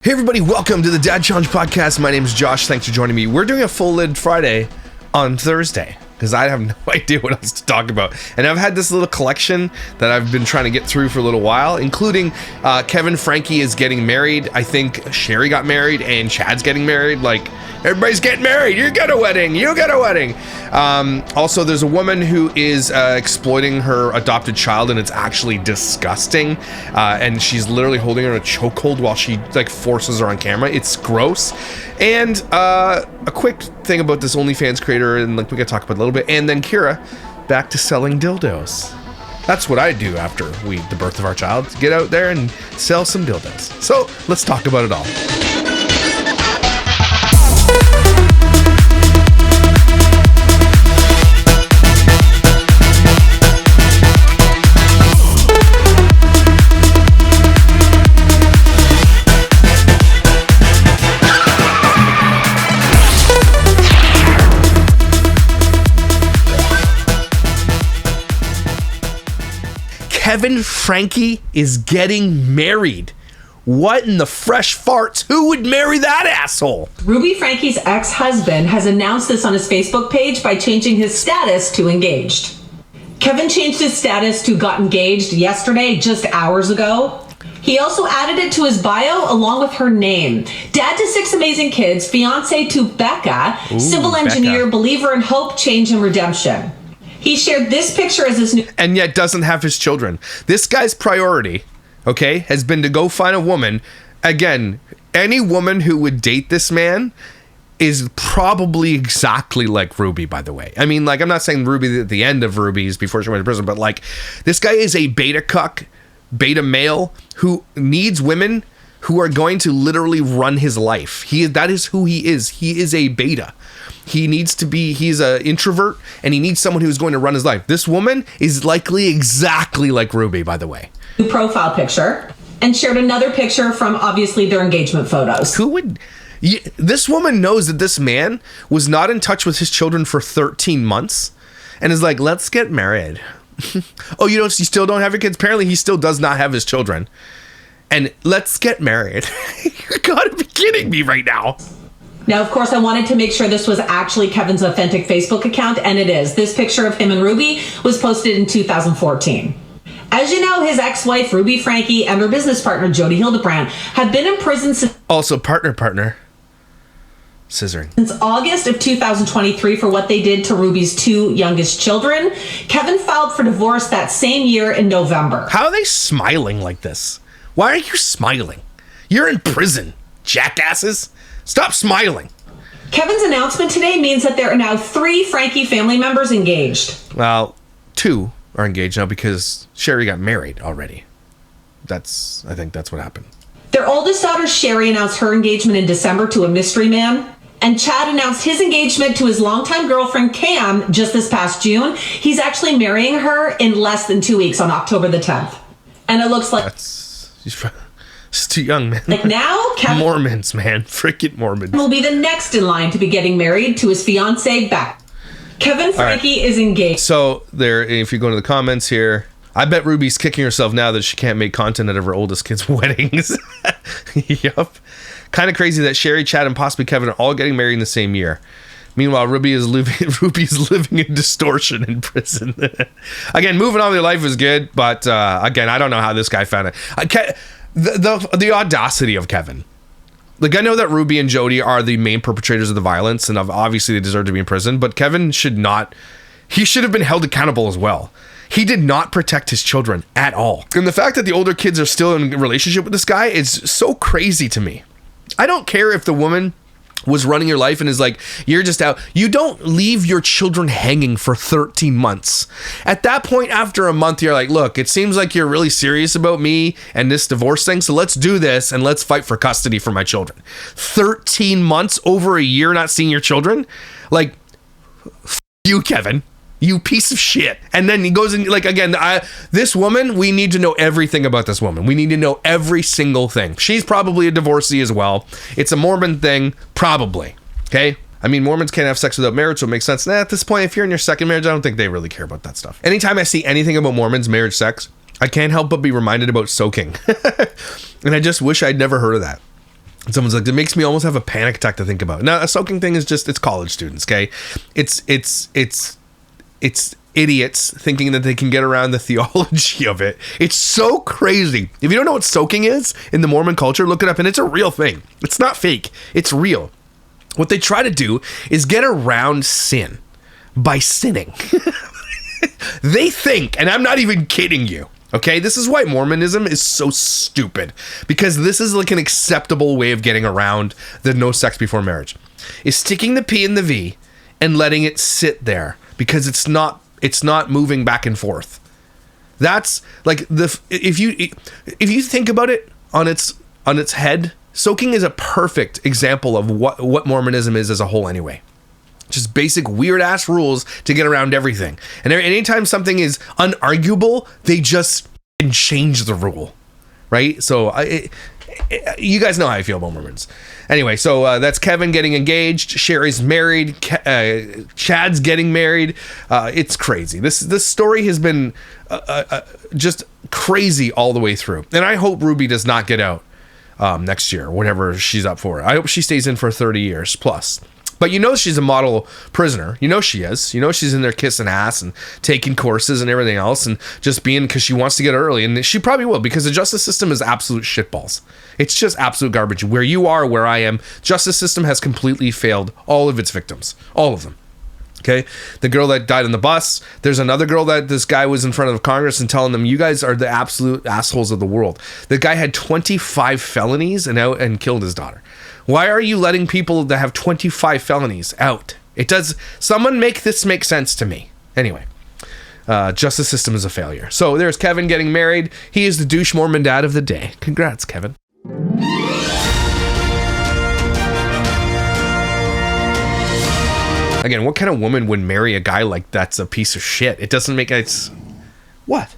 Hey everybody, welcome to the Dad Challenge Podcast. My name is Josh. Thanks for joining me. We're doing a full lid Friday on Thursday because I have no idea what else to talk about. And I've had this little collection that I've been trying to get through for a little while, including Kevin Frankie is getting married. I think Sherry got married and Chad's getting married. Like, everybody's getting married. You get a wedding. You get a wedding. Also, there's a woman who is exploiting her adopted child, and it's actually disgusting. And she's literally holding her in a chokehold while she like forces her on camera. It's gross. And a quick thing about this OnlyFans creator, and like we gotta talk about it a little bit. And then Kyra back to selling dildos. That's what I do after the birth of our child. Get out there and sell some dildos. So let's talk about it all. Kevin Frankie is getting married. What in the fresh farts? Who would marry that asshole? Ruby Frankie's ex-husband has announced this on his Facebook page by changing his status to engaged. Kevin changed his status to got engaged yesterday, just hours ago. He also added it to his bio along with her name. Dad to 6 amazing kids, fiance to Becca, civil engineer, Becca. Believer in hope, change, and redemption. He shared this picture as his new... And yet doesn't have his children. This guy's priority, okay, has been to go find a woman. Again, any woman who would date this man is probably exactly like Ruby, by the way. I mean, like, I'm not saying Ruby at the end of Ruby's before she went to prison, but like, this guy is a beta cuck, beta male who needs women who are going to literally run his life. That is who he is. He is a beta. He's an introvert, and he needs someone who's going to run his life. This woman is likely exactly like Ruby, by the way. New profile picture, and shared another picture from obviously their engagement photos. This woman knows that this man was not in touch with his children for 13 months and is like, let's get married. Oh, you still don't have your kids? Apparently he still does not have his children. And let's get married. You gotta be kidding me right now. Now, of course, I wanted to make sure this was actually Kevin's authentic Facebook account, and it is. This picture of him and Ruby was posted in 2014. As you know, his ex-wife, Ruby Frankie, and her business partner, Jody Hildebrand, have been in prison since... Also, partner. Scissoring. Since August of 2023 for what they did to Ruby's 2 youngest children. Kevin filed for divorce that same year in November. How are they smiling like this? Why are you smiling? You're in prison, jackasses. Stop smiling. Kevin's announcement today means that there are now 3 Frankie family members engaged. Well, 2 are engaged now because Sherry got married already. I think that's what happened. Their oldest daughter, Sherry, announced her engagement in December to a mystery man. And Chad announced his engagement to his longtime girlfriend, Cam, just this past June. He's actually marrying her in less than 2 weeks on October the 10th. And it looks like... It's too young, man. Like now, Kevin... Mormons, man. Freaking Mormons. ...will be the next in line to be getting married to his fiancée, Becca. Kevin Frankie is engaged. So, if you go to the comments here, I bet Ruby's kicking herself now that she can't make content out of her oldest kid's weddings. Yup. Kind of crazy that Sherry, Chad, and possibly Kevin are all getting married in the same year. Meanwhile, Ruby is living in distortion in prison. Again, moving on with your life is good, but again, I don't know how this guy found it. The audacity of Kevin. Like, I know that Ruby and Jody are the main perpetrators of the violence, and obviously they deserve to be in prison, but Kevin should have been held accountable as well. He did not protect his children at all. And the fact that the older kids are still in a relationship with this guy is so crazy to me. I don't care if the woman was running your life and is like, you're just out. You don't leave your children hanging for 13 months. At that point, after a month, you're like, look, it seems like you're really serious about me and this divorce thing, so let's do this and let's fight for custody for my children. 13 months, over a year not seeing your children? Like, you, Kevin. You piece of shit. And then he goes in, like, again, this woman, we need to know everything about this woman. We need to know every single thing. She's probably a divorcee as well. It's a Mormon thing, probably. Okay? I mean, Mormons can't have sex without marriage, so it makes sense. At this point, if you're in your second marriage, I don't think they really care about that stuff. Anytime I see anything about Mormons, marriage, sex, I can't help but be reminded about soaking. And I just wish I'd never heard of that. And someone's like, it makes me almost have a panic attack to think about. Now, a soaking thing is just, it's college students, okay? It's idiots thinking that they can get around the theology of it. It's so crazy. If you don't know what soaking is in the Mormon culture, look it up, and it's a real thing. It's not fake. It's real. What they try to do is get around sin by sinning. They think, and I'm not even kidding you, okay? This is why Mormonism is so stupid, because this is like an acceptable way of getting around the no sex before marriage, is sticking the P in the V and letting it sit there because it's not moving back and forth. That's like if you think about it on its head, soaking is a perfect example of what Mormonism is as a whole anyway. Just basic weird ass rules to get around everything. And anytime something is unarguable, they just change the rule, right? So you guys know how I feel about Mormons. Anyway, so that's Kevin getting engaged. Sherry's married. Chad's getting married. It's crazy. This story has been just crazy all the way through. And I hope Ruby does not get out next year, whatever she's up for. I hope she stays in for 30 years plus. But you know she's a model prisoner. You know she is. You know she's in there kissing ass and taking courses and everything else and just being, because she wants to get early. And she probably will, because the justice system is absolute shitballs. It's just absolute garbage. Where you are, where I am, justice system has completely failed all of its victims. All of them. Okay? The girl that died on the bus. There's another girl that this guy was in front of Congress and telling them, you guys are the absolute assholes of the world. The guy had 25 felonies and killed his daughter. Why are you letting people that have 25 felonies out? Someone make this make sense to me. Anyway, justice system is a failure. So there's Kevin getting married. He is the douche Mormon dad of the day. Congrats, Kevin. Again, what kind of woman would marry a guy like that's a piece of shit? It doesn't make sense. What?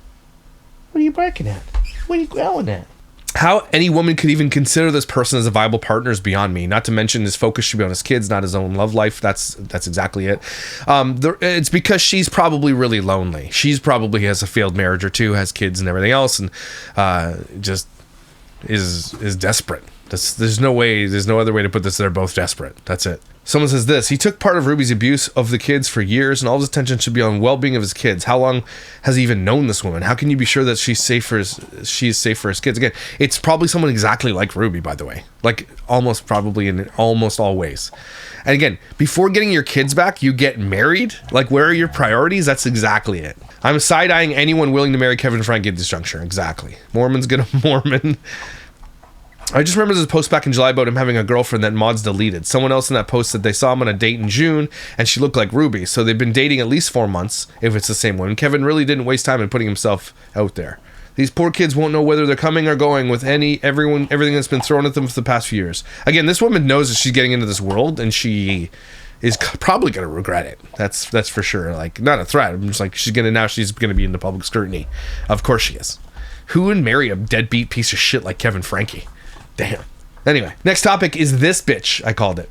What are you barking at? What are you growling at? How any woman could even consider this person as a viable partner is beyond me. Not to mention his focus should be on his kids, not his own love life. That's exactly it. It's because she's probably really lonely. She's probably has a failed marriage or two, has kids and everything else, and just is desperate. There's no other way to put this. They're both desperate. That's it. Someone says this: he took part of Ruby's abuse of the kids for years, and all his attention should be on well-being of his kids. How long has he even known this woman? How can you be sure that she's safe for his kids? Again, it's probably someone exactly like Ruby, by the way, like almost probably in almost all ways. And again, before getting your kids back, you get married. Like, where are your priorities? That's exactly it. I'm side-eyeing anyone willing to marry Kevin Frank at this juncture. Exactly. Mormons get a Mormon. I just remember this post back in July about him having a girlfriend that mods deleted. Someone else in that post said they saw him on a date in June and she looked like Ruby. So they've been dating at least 4 months if it's the same one. Kevin really didn't waste time in putting himself out there. These poor kids won't know whether they're coming or going with everything that's been thrown at them for the past few years. Again, this woman knows that she's getting into this world and she is probably going to regret it. That's for sure. Like, not a threat. I'm just like, she's going to be in the public scrutiny. Of course she is. Who would marry a deadbeat piece of shit like Kevin Frankie? Damn. Anyway, next topic is this bitch, I called it.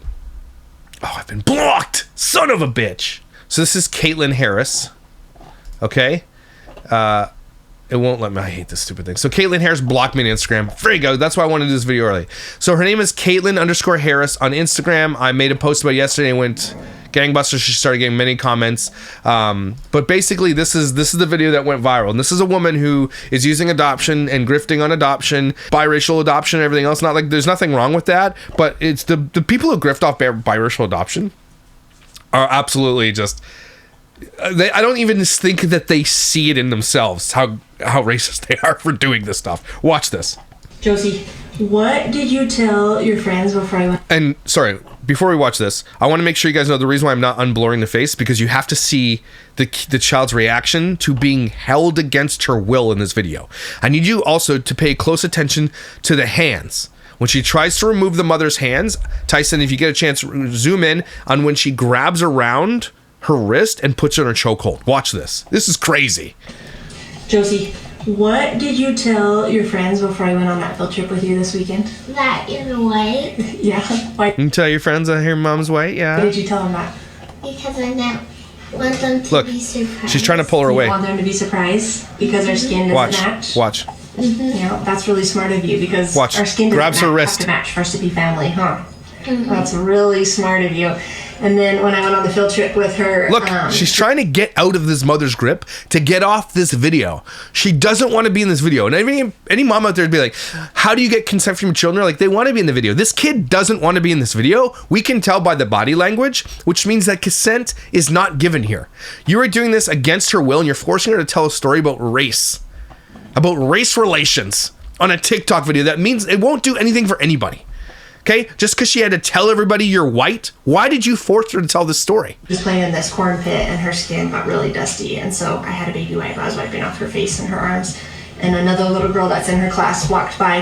Oh, I've been blocked! Son of a bitch! So this is Caitlin Harris. Okay? It won't let me. I hate this stupid thing. So Caitlin Harris blocked me on Instagram. There you go. That's why I wanted to do this video early. So her name is Caitlin_Harris on Instagram. I made a post about it yesterday and went gangbusters. She started getting many comments. But basically, this is the video that went viral. And this is a woman who is using adoption and grifting on adoption, biracial adoption, and everything else. Not like there's nothing wrong with that, but it's the people who grift off biracial adoption are absolutely just. I don't even think that they see it in themselves how racist they are for doing this stuff. Watch this. Josie, what did you tell your friends before I went? And sorry, before we watch this, I want to make sure you guys know the reason why I'm not unblurring the face, because you have to see the child's reaction to being held against her will in this video. I need you also to pay close attention to the hands. When she tries to remove the mother's hands, Tyson, if you get a chance, zoom in on when she grabs around her wrist and puts her in a chokehold. Watch this. This is crazy. Josie, what did you tell your friends before I went on that field trip with you this weekend? That you're white. Yeah. Why? You tell your friends that her mom's white, yeah. Why did you tell them that? Because I don't want them to be surprised. She's trying to pull her away. You want them to be surprised because their skin doesn't match? Watch. That's really smart of you because Watch. our skin Grabs her doesn't wrist. have to match for us to be family, huh? That's really smart of you. And then when I went on the field trip with her... Look, she's trying to get out of this mother's grip to get off this video. She doesn't want to be in this video. And any mom out there would be like, how do you get consent from your children? Like, they want to be in the video. This kid doesn't want to be in this video. We can tell by the body language, which means that consent is not given here. You are doing this against her will, and you're forcing her to tell a story about race relations on a TikTok video. That means it won't do anything for anybody. Okay, just because she had to tell everybody you're white, why did you force her to tell this story? She was playing in this corn pit and her skin got really dusty, and so I had a baby wipe. I was wiping off her face and her arms, and another little girl that's in her class walked by,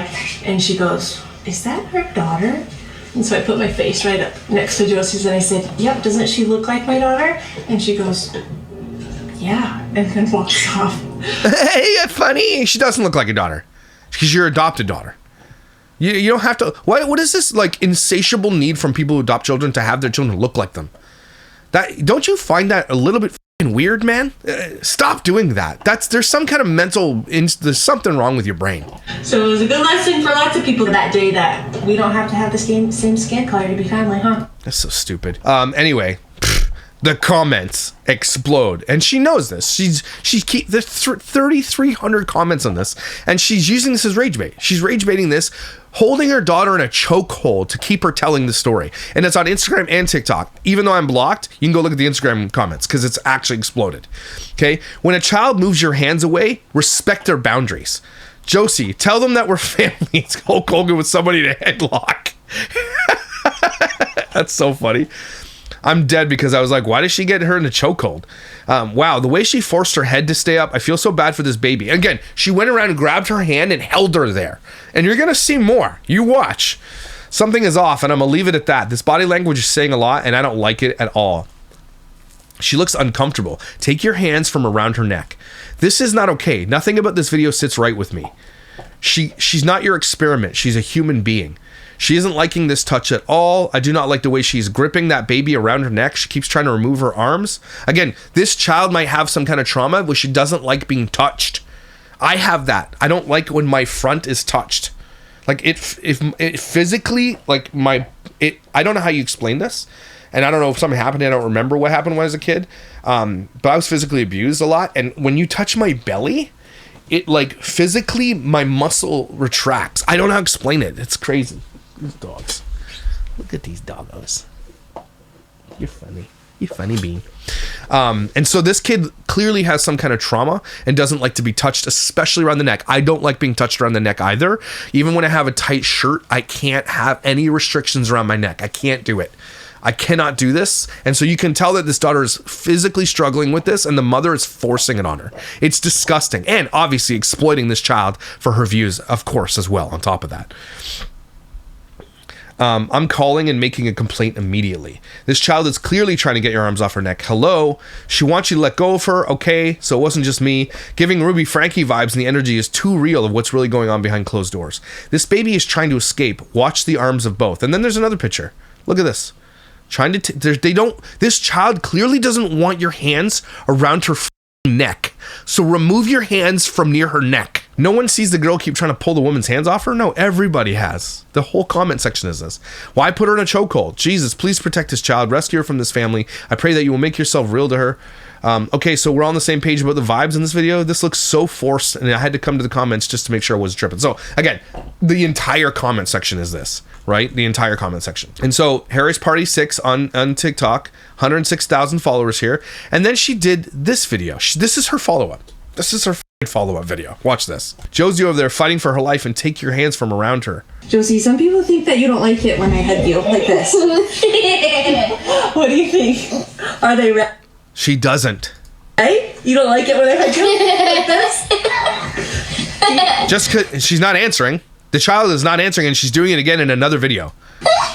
and she goes, "Is that her daughter?" And so I put my face right up next to Josie's, and I said, "Yep, doesn't she look like my daughter?" And she goes, "Yeah," and then walks off. Hey, funny. She doesn't look like a daughter. She's your adopted daughter. You don't have to. What is this like insatiable need from people who adopt children to have their children look like them? That don't you find that a little bit fucking weird, man? Stop doing that. There's some kind of there's something wrong with your brain. So it was a good lesson for lots of people that day that we don't have to have the same skin color to be family, huh? That's so stupid. Anyway. The comments explode, and she knows this. There's 3,300 comments on this, and she's using this as rage bait. She's rage baiting this, holding her daughter in a chokehold to keep her telling the story. And it's on Instagram and TikTok. Even though I'm blocked, you can go look at the Instagram comments because it's actually exploded. Okay, when a child moves your hands away, respect their boundaries. Josie, tell them that we're family. It's Hulk Hogan with somebody to headlock. That's so funny. I'm dead because I was like, why did she get her in a chokehold? Wow, the way she forced her head to stay up, I feel so bad for this baby. Again, she went around and grabbed her hand and held her there. And you're going to see more. You watch. Something is off, and I'm going to leave it at that. This body language is saying a lot, and I don't like it at all. She looks uncomfortable. Take your hands from around her neck. This is not okay. Nothing about this video sits right with me. She's not your experiment. She's a human being. She isn't liking this touch at all. I do not like the way she's gripping that baby around her neck. She keeps trying to remove her arms. Again, this child might have some kind of trauma where she doesn't like being touched. I have that. I don't like when my front is touched. Like if it physically, like I don't know how you explain this. And I don't know if something happened. I don't remember what happened when I was a kid. But I was physically abused a lot. And when you touch my belly, it like physically, my muscle retracts. I don't know how to explain it. It's crazy. These dogs. Look at these doggos. You're funny. You funny bean. And so this kid clearly has some kind of trauma and doesn't like to be touched, especially around the neck. I don't like being touched around the neck either. Even when I have a tight shirt, I can't have any restrictions around my neck. I can't do it. I cannot do this. And so you can tell that this daughter is physically struggling with this, and the mother is forcing it on her. It's disgusting. And obviously exploiting this child for her views, of course, as well, on top of that. I'm calling and making a complaint immediately. This child is clearly trying to get your arms off her neck. Hello? She wants you to let go of her. Okay, so it wasn't just me. Giving Ruby Frankie vibes, and the energy is too real of what's really going on behind closed doors. This baby is trying to escape. Watch the arms of both. And then there's another picture. Look at this. This child clearly doesn't want your hands around her neck. So remove your hands from near her neck. No one sees the girl keep trying to pull the woman's hands off her. No, everybody has. The whole comment section is this. Why put her in a chokehold? Jesus, please protect this child. Rescue her from this family. I pray that you will make yourself real to her. Okay, so we're on the same page about the vibes in this video. This looks so forced, and I had to come to the comments just to make sure I wasn't tripping. So again, the entire comment section is this, right? The entire comment section. And so Harry's Party 6 on TikTok, 106,000 followers here. And then she did this video. This is her follow-up. This is her follow-up video. Watch this. Josie over there fighting for her life, and take your hands from around her. Josie, some people think that you don't like it when I hug you like this. What do you think? Are they right? She doesn't. Right? You don't like it when I hug you like this? Just because she's not answering. The child is not answering, and she's doing it again in another video.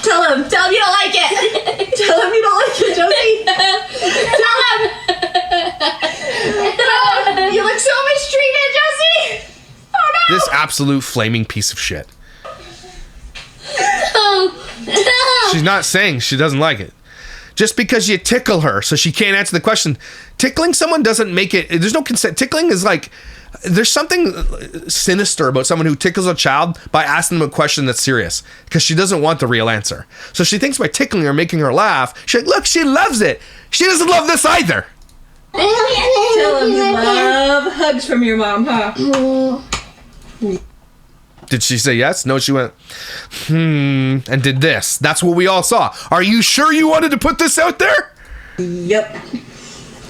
Tell him you don't like it. Tell him you don't like it, Josie. Tell him. You look so mistreated, Josie. Oh no. This absolute flaming piece of shit. She's not saying she doesn't like it. Just because you tickle her so she can't answer the question. Tickling someone doesn't make it. There's no consent. Tickling is like There's something sinister about someone who tickles a child by asking them a question that's serious because she doesn't want the real answer. So she thinks by tickling her, making her laugh, she's like, look, she loves it. She doesn't love this either. Tell him you love hugs from your mom, huh? Did she say yes? No, she went, and did this. That's what we all saw. Are you sure you wanted to put this out there? Yep.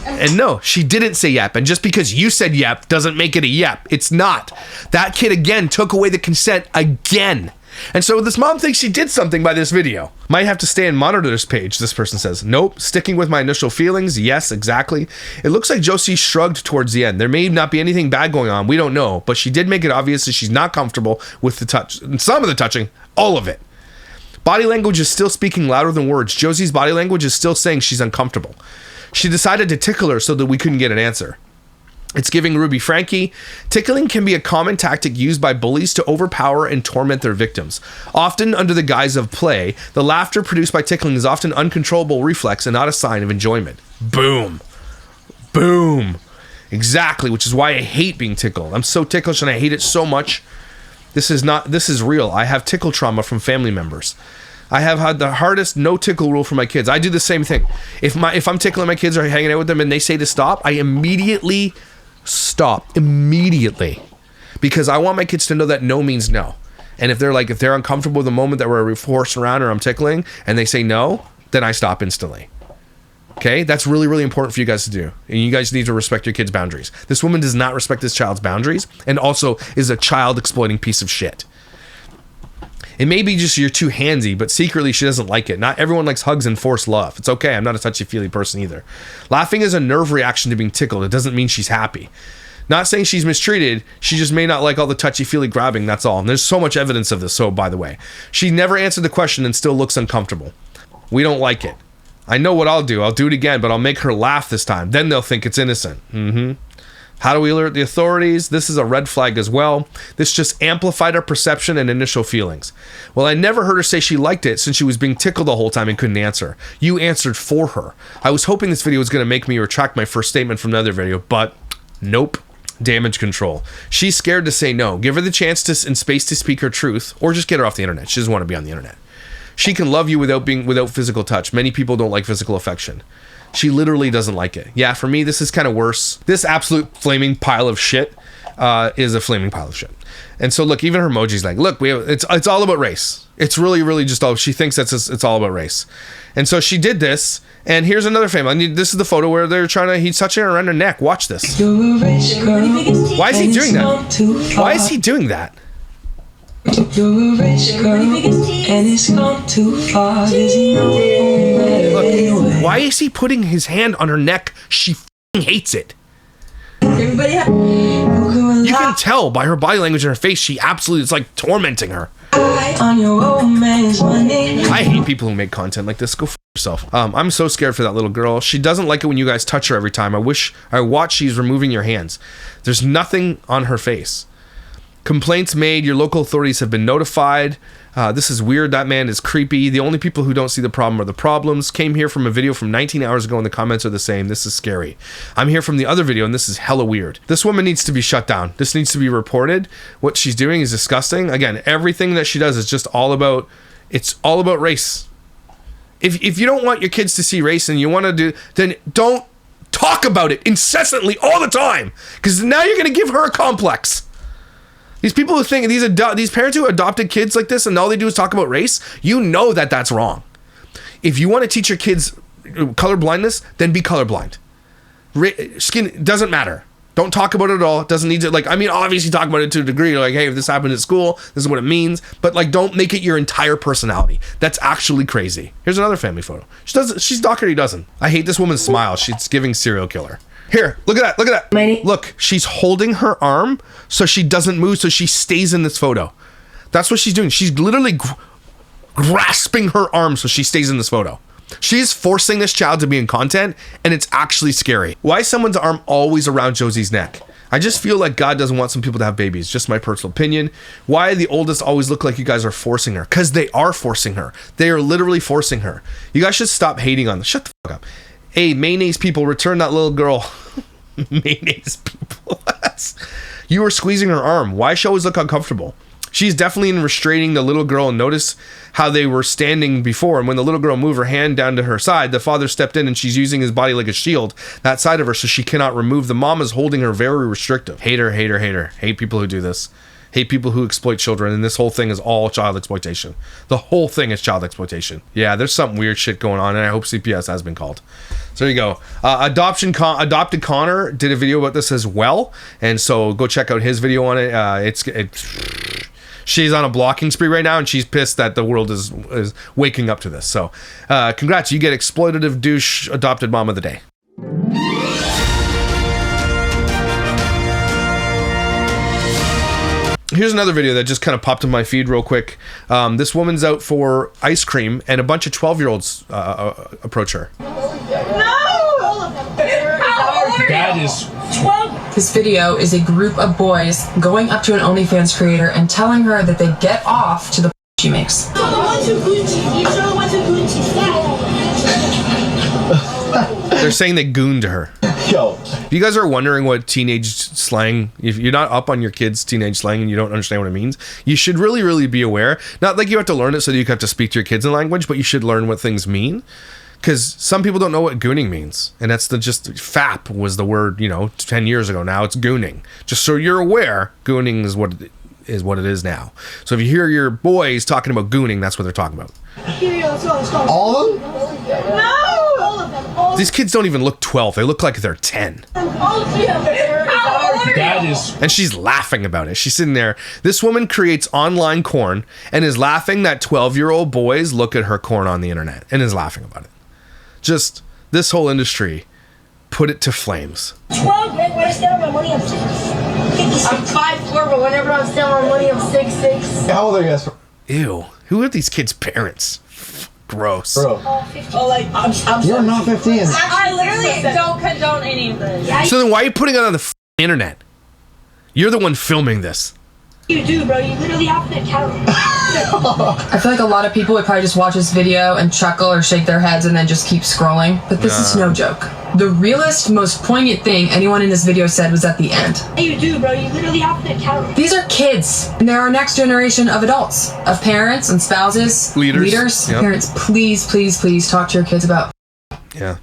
And no, she didn't say yep. And just because you said yep doesn't make it a yep. It's not. That kid again took away the consent again. And so this mom thinks she did something by this video. Might have to stay and monitor this page, this person says. Nope, sticking with my initial feelings. Yes, exactly. It looks like Josie shrugged towards the end. There may not be anything bad going on. We don't know. But she did make it obvious that she's not comfortable with the touch. Some of the touching, all of it. Body language is still speaking louder than words. Josie's body language is still saying she's uncomfortable. She decided to tickle her so that we couldn't get an answer. It's giving Ruby Frankie. Tickling can be a common tactic used by bullies to overpower and torment their victims. Often under the guise of play, the laughter produced by tickling is often uncontrollable reflex and not a sign of enjoyment. Boom. Boom. Exactly, which is why I hate being tickled. I'm so ticklish and I hate it so much. This is real. I have tickle trauma from family members. I have had the hardest no tickle rule for my kids. I do the same thing. If I'm tickling my kids or hanging out with them and they say to stop, I immediately stop. Immediately. Because I want my kids to know that no means no. And if they're uncomfortable with the moment that we're forcing around or I'm tickling and they say no, then I stop instantly. Okay? That's really, really important for you guys to do. And you guys need to respect your kids' boundaries. This woman does not respect this child's boundaries and also is a child exploiting piece of shit. It may be just you're too handsy, but secretly she doesn't like it. Not everyone likes hugs and forced love. It's okay. I'm not a touchy-feely person either. Laughing is a nerve reaction to being tickled. It doesn't mean she's happy. Not saying she's mistreated. She just may not like all the touchy-feely grabbing. That's all. And there's so much evidence of this. So, by the way, she never answered the question and still looks uncomfortable. We don't like it. I know what I'll do. I'll do it again, but I'll make her laugh this time. Then they'll think it's innocent. How do we alert the authorities? This is a red flag as well. This just amplified her perception and initial feelings. Well, I never heard her say she liked it since she was being tickled the whole time and couldn't answer. You answered for her. I was hoping this video was going to make me retract my first statement from the other video, but nope. Damage control. She's scared to say no. Give her the chance and space to speak her truth, or just get her off the internet. She doesn't want to be on the internet. She can love you without physical touch. Many people don't like physical affection. She literally doesn't like it. Yeah, for me, this is kind of worse. This absolute flaming pile of shit is a flaming pile of shit. And so, look, even her emoji's like, look, it's all about race. It's really, really just all, she thinks it's all about race. And so she did this, and here's another family. This is the photo where he's touching her around her neck. Watch this. Why is he doing that? Why is he doing that? You're a rich girl, and it's gone too far. Look, why is he putting his hand on her neck? She f***ing hates it. Everybody You can tell by her body language and her face, she absolutely, it's like tormenting her. On your romance money. I hate people who make content like this. Go f*** yourself. I'm so scared for that little girl. She doesn't like it when you guys touch her every time. I watch she's removing your hands. There's nothing on her face. Complaints made. Your local authorities have been notified. This is weird. That man is creepy. The only people who don't see the problem are the problems. Came here from a video from 19 hours ago and the comments are the same. This is scary. I'm here from the other video and this is hella weird. This woman needs to be shut down. This needs to be reported. What she's doing is disgusting. Again, everything that she does is just all about race. If you don't want your kids to see race and you want to do, then don't talk about it incessantly all the time. Because now you're going to give her a complex. These people who think, these parents who adopted kids like this and all they do is talk about race, you know that that's wrong. If you want to teach your kids color blindness, then be colorblind. Skin doesn't matter. Don't talk about it at all. It doesn't need to, obviously talk about it to a degree. Like, hey, if this happened at school, this is what it means. But, don't make it your entire personality. That's actually crazy. Here's another family photo. She's Doherty doesn't. I hate this woman's smile. She's giving serial killer. Here, look at that. Look, she's holding her arm so she doesn't move, so she stays in this photo. That's what she's doing. She's literally grasping her arm so she stays in this photo. She's forcing this child to be in content, and it's actually scary. Why is someone's arm always around Josie's neck? I just feel like God doesn't want some people to have babies. Just my personal opinion. Why the oldest always look like you guys are forcing her? Because they are forcing her. They are literally forcing her. You guys should stop hating on them. Shut the fuck up. Hey, mayonnaise people, return that little girl. Mayonnaise people. You were squeezing her arm. Why she always look uncomfortable? She's definitely restraining the little girl, and notice how they were standing before. And when the little girl moved her hand down to her side, the father stepped in and she's using his body like a shield, that side of her, so she cannot remove. The mom is holding her very restrictive. Hater, hater, hater. Hate people who do this. Hate people who exploit children. And this whole thing is all child exploitation. The whole thing is child exploitation. Yeah, there's some weird shit going on, and I hope CPS has been called. So there you go. Adopted Connor did a video about this as well. And so go check out his video on it. She's on a blocking spree right now, and she's pissed that the world is waking up to this. So, congrats, you get exploitative douche adopted mom of the day. Here's another video that just kind of popped in my feed real quick. This woman's out for ice cream, and a bunch of 12-year-olds approach her. Dad is 12. This video is a group of boys going up to an OnlyFans creator and telling her that they get off to the she makes. They're saying they gooned her. yo. If you guys are wondering what teenage slang, if you're not up on your kids' teenage slang and you don't understand what it means, you should really, really be aware. Not like you have to learn it so that you have to speak to your kids in language, but you should learn what things mean. Because some people don't know what gooning means. And that's just FAP was the word, 10 years ago. Now it's gooning. Just so you're aware, gooning is what it is now. So if you hear your boys talking about gooning, that's what they're talking about. All of them? No! These kids don't even look 12. They look like they're 10. That is... And she's laughing about it. She's sitting there. This woman creates online porn and is laughing that 12-year-old boys look at her porn on the internet and is laughing about it. Just this whole industry, put it to flames. 12, man, when I stand on my money, I'm 6'6". I'm 5'4", but whenever I'm standing on my money, I'm 6'6". How old are you guys? Ew. Who are these kids' parents? Gross. Bro. Oh, like, I'm You're not 15. I literally don't condone any of this. So then why are you putting it on the internet? You're the one filming this. You do, bro. You literally have to count. I feel like a lot of people would probably just watch this video and chuckle or shake their heads and then just keep scrolling. But this is no joke. The realest, most poignant thing anyone in this video said was at the end. You do, bro. You literally have to count. These are kids, and they're our next generation of adults, of parents and spouses, leaders. Yep. Parents, please, please, please talk to your kids about. Yeah.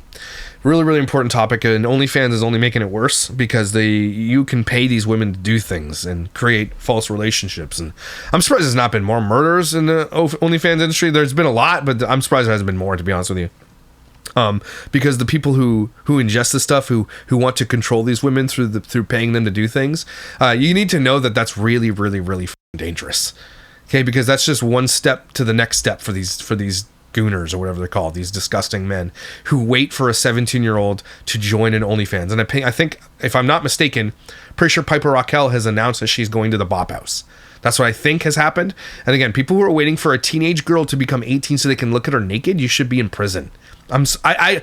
Really, really important topic, and OnlyFans is only making it worse because you can pay these women to do things and create false relationships. And I'm surprised there's not been more murders in the OnlyFans industry. There's been a lot, but I'm surprised there hasn't been more, to be honest with you. Because the people who ingest this stuff, who want to control these women through paying them to do things, you need to know that that's really, really, really dangerous. Okay, because that's just one step to the next step for these gooners or whatever they're called, these disgusting men who wait for a 17-year-old to join an OnlyFans. And I think, if I'm not mistaken, pretty sure Piper Raquel has announced that she's going to the Bop House. That's what I think has happened. And again, people who are waiting for a teenage girl to become 18 so they can look at her naked, you should be in prison. I'm sorry.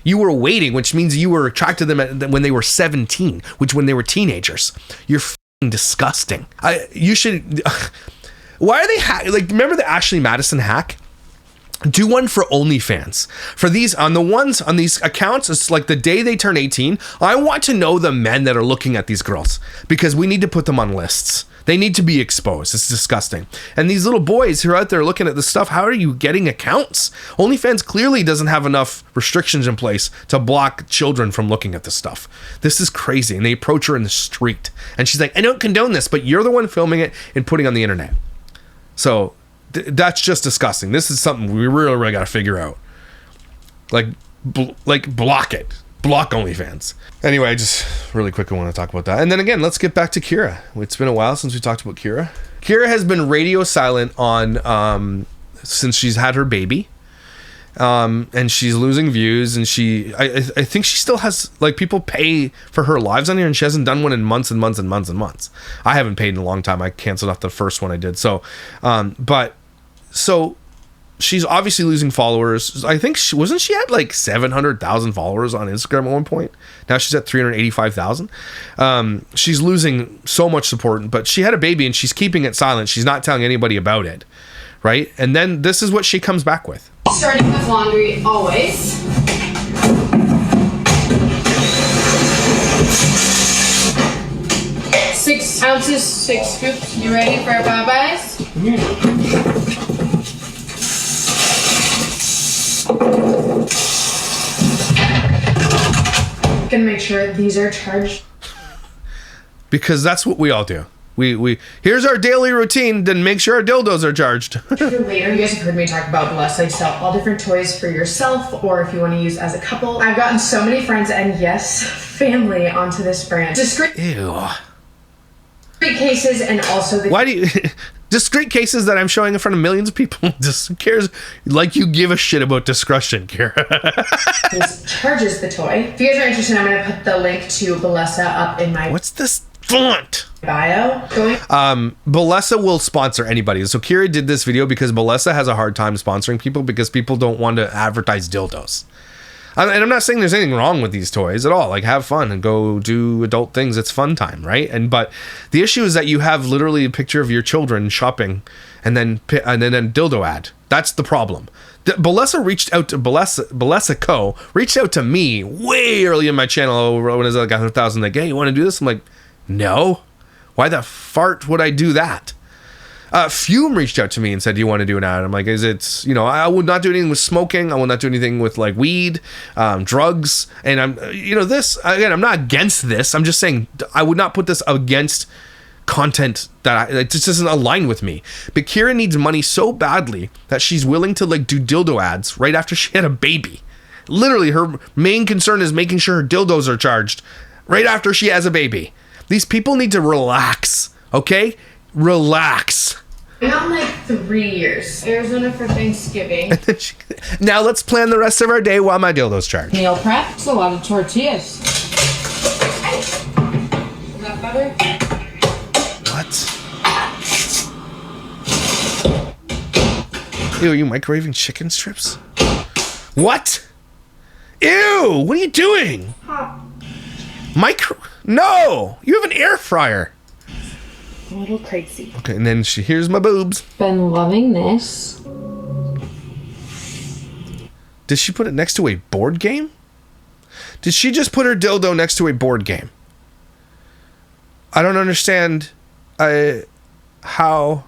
You were waiting, which means you were attracted to them when they were 17, which when they were teenagers. You're f***ing disgusting. You should... Why are they remember the Ashley Madison hack? Do one for OnlyFans. For these, on these accounts, it's like the day they turn 18, I want to know the men that are looking at these girls because we need to put them on lists. They need to be exposed. It's disgusting. And these little boys who are out there looking at this stuff, how are you getting accounts? OnlyFans clearly doesn't have enough restrictions in place to block children from looking at this stuff. This is crazy. And they approach her in the street and she's like, I don't condone this, but you're the one filming it and putting on the internet. So that's just disgusting. This is something we really, really got to figure out. Block it. Block OnlyFans. Anyway, I just really quickly want to talk about that. And then again, let's get back to Kyra. It's been a while since we talked about Kyra. Kyra has been radio silent on since she's had her baby. And she's losing views, and I think she still has, people pay for her lives on here, and she hasn't done one in months and months and months and months. I haven't paid in a long time. I canceled off the first one I did. So she's obviously losing followers. I think wasn't she at 700,000 followers on Instagram at one point? Now she's at 385,000. She's losing so much support, but she had a baby and she's keeping it silent. She's not telling anybody about it. Right? And then this is what she comes back with. Starting with laundry always. 6 ounces, 6 scoops. You ready for our Popeyes? Gonna make sure these are charged. Because that's what we all do. We here's our daily routine, then make sure our dildos are charged. Later, you guys have heard me talk about Bless. I sell all different toys for yourself or if you want to use as a couple. I've gotten so many friends and yes, family onto this brand. Discreet cases and also the... Why do you... Discreet cases that I'm showing in front of millions of people. Just who cares? Like you give a shit about discretion, Kyra. Charges the toy. If you guys are interested, I'm going to put the link to Bellessa up in my... What's this font? Bio. Bellessa will sponsor anybody. So Kyra did this video because Bellessa has a hard time sponsoring people because people don't want to advertise dildos. And I'm not saying there's anything wrong with these toys at all. Like, have fun and go do adult things. It's fun time, right? But the issue is that you have literally a picture of your children shopping and then a dildo ad. That's the problem. Bellessa reached out to Bellessa Co. reached out to me way early in my channel when it was like 100,000. Like, hey, you want to do this? I'm like, no. Why the fart would I do that? Fume reached out to me and said, do you want to do an ad? I'm like, I would not do anything with smoking. I will not do anything with like weed, drugs. And I'm not against this. I'm just saying I would not put this against content that just doesn't align with me. But Kyra needs money so badly that she's willing to like do dildo ads right after she had a baby. Literally, her main concern is making sure her dildos are charged right after she has a baby. These people need to relax, okay? Relax. Not like 3 years. Arizona for Thanksgiving. Now let's plan the rest of our day while my dildo's charged. Meal prep. It's a lot of tortillas. Is that better? What? Ew, are you microwaving chicken strips? What? Ew, what are you doing? No! You have an air fryer. A little crazy. Okay, and then here's my boobs. Been loving this. Did she put it next to a board game? Did she just put her dildo next to a board game? I don't understand how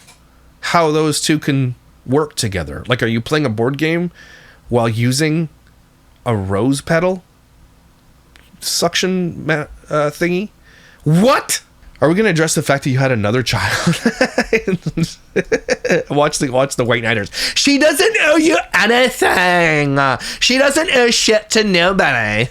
those two can work together. Like, are you playing a board game while using a rose petal suction thingy? What? Are we going to address the fact that you had another child? Watch the White Knighters. She doesn't owe you anything. She doesn't owe shit to nobody.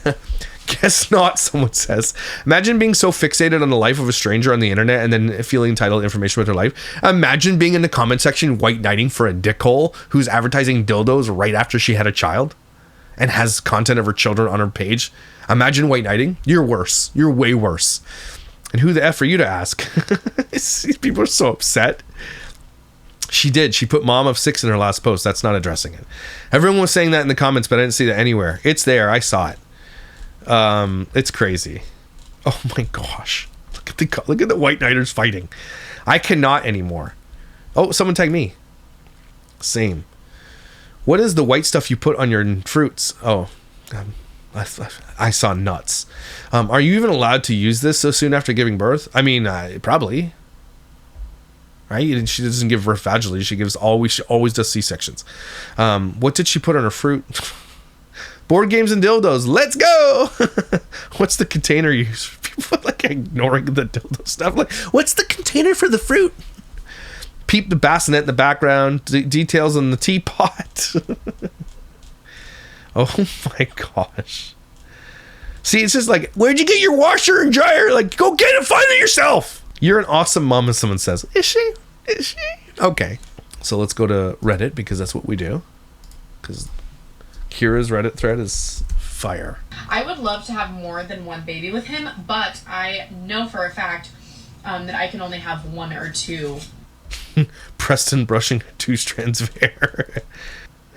Guess not, someone says. Imagine being so fixated on the life of a stranger on the internet and then feeling entitled to information about their life. Imagine being in the comment section white knighting for a dickhole who's advertising dildos right after she had a child and has content of her children on her page. Imagine white knighting. You're worse. You're way worse. And who the F are you to ask? These people are so upset. She did. She put mom of 6 in her last post. That's not addressing it. Everyone was saying that in the comments, but I didn't see that anywhere. It's there. I saw it. It's crazy. Oh my gosh. Look at the White Knighters fighting. I cannot anymore. Oh, someone tag me. Same. What is the white stuff you put on your fruits? Oh, I saw nuts. Are you even allowed to use this so soon after giving birth? I mean, probably. Right? She doesn't give birth vaginally. She always does C-sections. What did she put on her fruit? Board games and dildos. Let's go. What's the container used? People like ignoring the dildo stuff. Like, what's the container for the fruit? Peep the bassinet in the background. Details on the teapot. Oh my gosh. See, it's just like, where'd you get your washer and dryer? Like, go get it, find it yourself. You're an awesome mom, as someone says. Is she? Is she? Okay. So let's go to Reddit because that's what we do. Because Kyra's Reddit thread is fire. I would love to have more than one baby with him, but I know for a fact that I can only have 1 or 2. Preston brushing 2 strands of hair.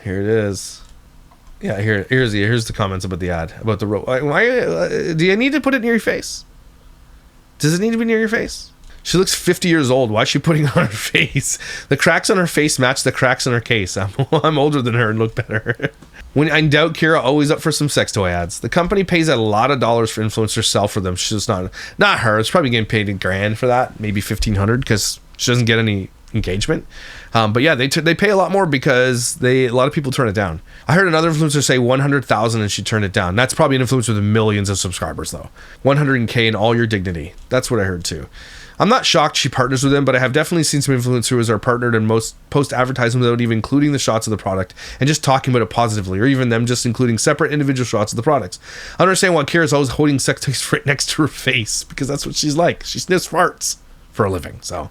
Here it is. Yeah, here's the comments about the ad about the rope. Why do you need to put it near your face? Does it need to be near your face? She looks 50 years old. Why is she putting it on her face? The cracks on her face match the cracks on her case. I'm older than her and look better. When in doubt, Kyra always up for some sex toy ads. The company pays a lot of dollars for influencers to sell for them. She's just not her. It's probably getting paid $1,000 for that, maybe $1,500 because she doesn't get any engagement. But yeah, they pay a lot more because a lot of people turn it down. I heard another influencer say 100,000 and she turned it down. That's probably an influencer with millions of subscribers though. 100K in all your dignity. That's what I heard too. I'm not shocked she partners with them, but I have definitely seen some influencers are partnered in most post advertisement without even including the shots of the product and just talking about it positively, or even them just including separate individual shots of the products. I understand why Kyra's always holding sex toys right next to her face because that's what she's like. She sniffs farts for a living. So,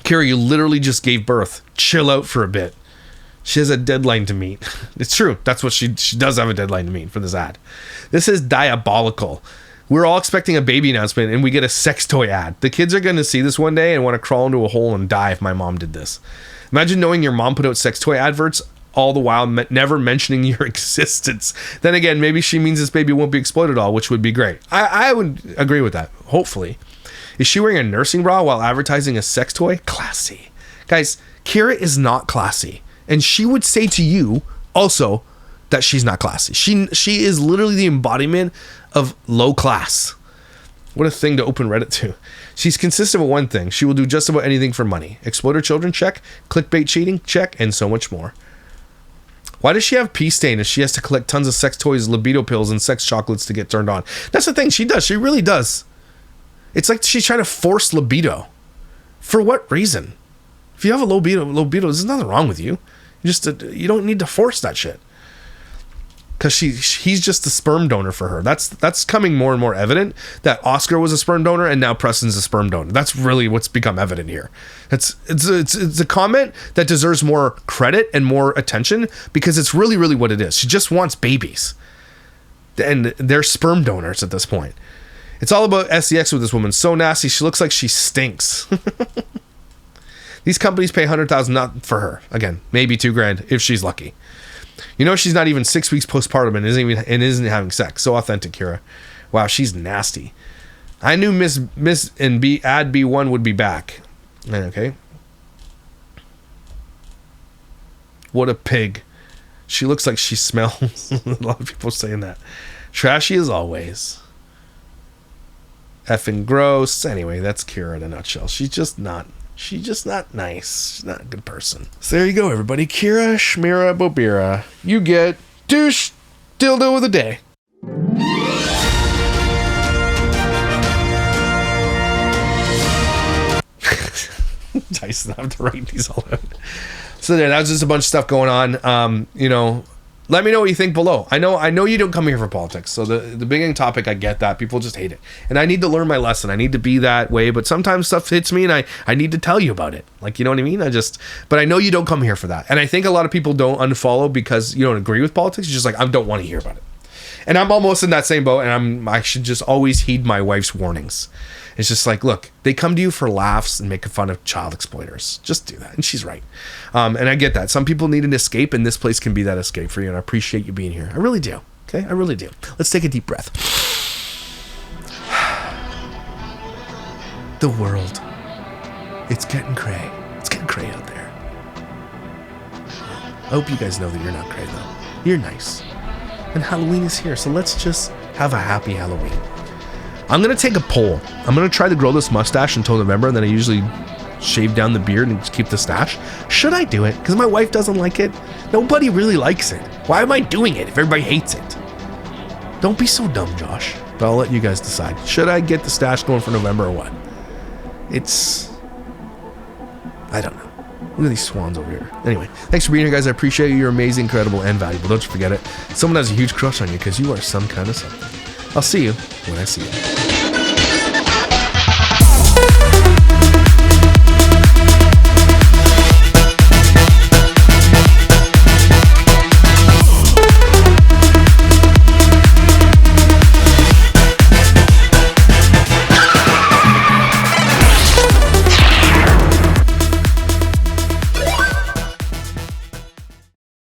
Kyra, you literally just gave birth. Chill out for a bit. She has a deadline to meet. It's true. That's what she does have a deadline to meet for this ad. This is diabolical. We're all expecting a baby announcement and we get a sex toy ad. The kids are going to see this one day and want to crawl into a hole and die if my mom did this. Imagine knowing your mom put out sex toy adverts all the while never mentioning your existence. Then again, maybe she means this baby won't be exploited at all, which would be great. I would agree with that, hopefully. Is she wearing a nursing bra while advertising a sex toy? Classy. Guys, Kyra is not classy. And she would say to you also that she's not classy. She is literally the embodiment of low class. What a thing to open Reddit to. She's consistent with one thing. She will do just about anything for money. Exploiter children, check. Clickbait cheating, check. And so much more. Why does she have pee stain if she has to collect tons of sex toys, libido pills, and sex chocolates to get turned on? That's the thing. She does. She really does. It's like she's trying to force libido. For what reason? If you have a low libido, there's nothing wrong with you. You don't need to force that shit. Because he's just the sperm donor for her. That's coming more and more evident that Oscar was a sperm donor and now Preston's a sperm donor. That's really what's become evident here. It's a comment that deserves more credit and more attention because it's really, really what it is. She just wants babies. And they're sperm donors at this point. It's all about SEX with this woman. So nasty. She looks like she stinks. These companies pay $100,000 not for her. Again, maybe $2,000 if she's lucky. You know she's not even 6 weeks postpartum and isn't having sex. So authentic, Kyra. Wow, she's nasty. I knew Miss and ad B1 would be back. Okay. What a pig. She looks like she smells. A lot of people saying that. Trashy as always. Effing gross. Anyway, that's Kyra in a nutshell. She's just not nice. She's not a good person. So there you go, everybody. Kyra Shmira Bobira. You get douche dildo of the day. Tyson, I have to write these all out. So there, that was just a bunch of stuff going on. Let me know what you think below. I know you don't come here for politics. So the beginning topic, I get that. People just hate it. And I need to learn my lesson. I need to be that way. But sometimes stuff hits me and I need to tell you about it. Like, you know what I mean? But I know you don't come here for that. And I think a lot of people don't unfollow because you don't agree with politics. You're just like, I don't want to hear about it. And I'm almost in that same boat. And I should just always heed my wife's warnings. It's just like, look, they come to you for laughs and making fun of child exploiters. Just do that. And she's right. And I get that. Some people need an escape, and this place can be that escape for you. And I appreciate you being here. I really do. Okay? I really do. Let's take a deep breath. The world. It's getting cray. It's getting cray out there. I hope you guys know that you're not cray, though. You're nice. And Halloween is here, so let's just have a happy Halloween. I'm going to take a poll. I'm going to try to grow this mustache until November, and then I usually shave down the beard and just keep the stash. Should I do it? Because my wife doesn't like it. Nobody really likes it. Why am I doing it if everybody hates it? Don't be so dumb, Josh. But I'll let you guys decide. Should I get the stash going for November or what? I don't know. Look at these swans over here. Anyway, thanks for being here, guys. I appreciate you. You're amazing, incredible, and valuable. Don't you forget it. Someone has a huge crush on you because you are some kind of something. I'll see you when I see you.